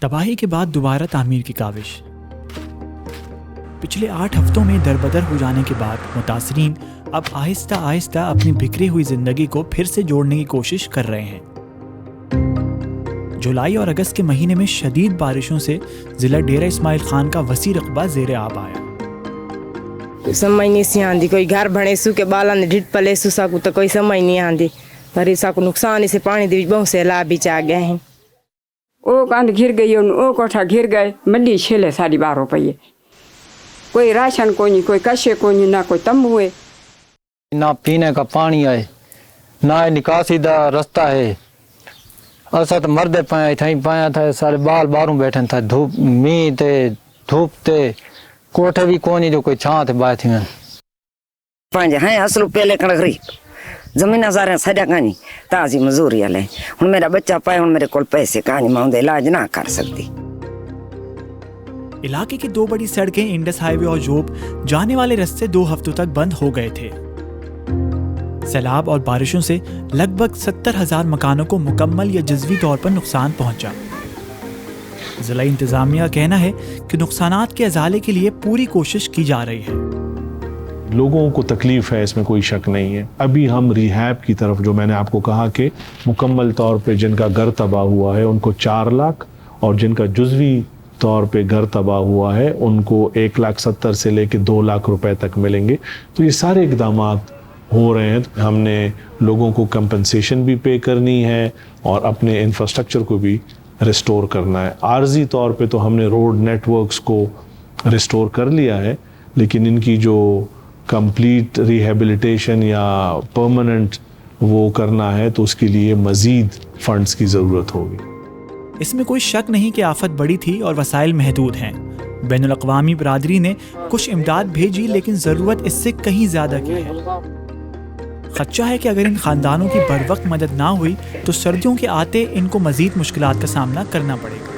तबाही के बाद दोबारा तामीर की काविश। पिछले 8 हफ्तों में दरबदर हो जाने के बाद मुतासरीन अब आहिस्ता आहिस्ता अपनी बिखरी हुई जिंदगी को फिर से जोड़ने की कोशिश कर रहे हैं। जुलाई और अगस्त के महीने में शदीद बारिशों से जिला डेरा इस्माइल खान का वसी रकबा जेरे आब आया। समझ नहीं सी आंदी, कोई घर बने सू के बाला ने ढिट पले सू सकू तो कोई समझ नहीं आंदी, पर इस को नुकसान इसे पानी दे बहुत से लाभ भी आ गए हैं। ओ कंध घिर गई, ओ कोठा घिर गए, मंडी छेले 12.5 रुपये, कोई राशन को नहीं, कोई कशे को नहीं, ना कोई तंबू है, ना पीने का पानी है, ना निकासी दा रास्ता है। असा तो मरदे पाया थी पाया था, सारे बाल बाहरों बैठे था, धूप मीह ते धूप ते कोठे भी कोनी जो कोई छां ते बाय थी। पांच हैं असल पहले कण गरीब जमीन सारे सजा कानी ताजी मजूरी ले, हुन मेरा बच्चा पाए, हुन मेरे कोल पैसे कानी मांगदे इलाज ना कर सकती। इलाके की 2 बड़ी सड़कें इंडस हाईवे और जोब जाने वाले रास्ते 2 हफ्तों तक बंद हो गए थे। सैलाब और बारिशों से लगभग 70,000 मकानों को मुकम्मल या जज़वी तौर पर नुकसान पहुंचा। जिला इंतजामिया का कहना है कि नुकसानात के अजाले के लिए पूरी कोशिश की जा रही है। लोगों को तकलीफ है, इसमें कोई शक नहीं है। अभी हम रिहैब की तरफ, जो मैंने आपको कहा कि मुकम्मल तौर पे जिनका घर तबाह हुआ है उनको 4 लाख और जिनका जुज़वी तौर पे घर तबाह हुआ है उनको 1,70,000 से लेके 2 लाख रुपए तक मिलेंगे। तो ये सारे इकदाम हो रहे हैं। हमने लोगों को कंपनसेशन भी पे करनी है और अपने इंफ्रास्ट्रक्चर को भी रिस्टोर करना है। आर्जी तौर पे तो हमने रोड नेटवर्क्स को रिस्टोर कर लिया है, लेकिन इनकी जो कंप्लीट रिहेबिलिटेशन या परमानेंट वो करना है तो उसके लिए मज़ीद फंड्स की ज़रूरत होगी। इसमें कोई शक नहीं कि आफत बड़ी थी और वसाइल महदूद हैं। बैनुल अक़वामी बरादरी ने कुछ इमदाद भेजी, लेकिन ज़रूरत इससे कहीं ज़्यादा की है। खदशा है कि अगर इन ख़ानदानों की बरवक्त मदद ना हुई तो सर्दियों के आते इनको मज़ीद मुश्किलात का सामना करना पड़ेगा।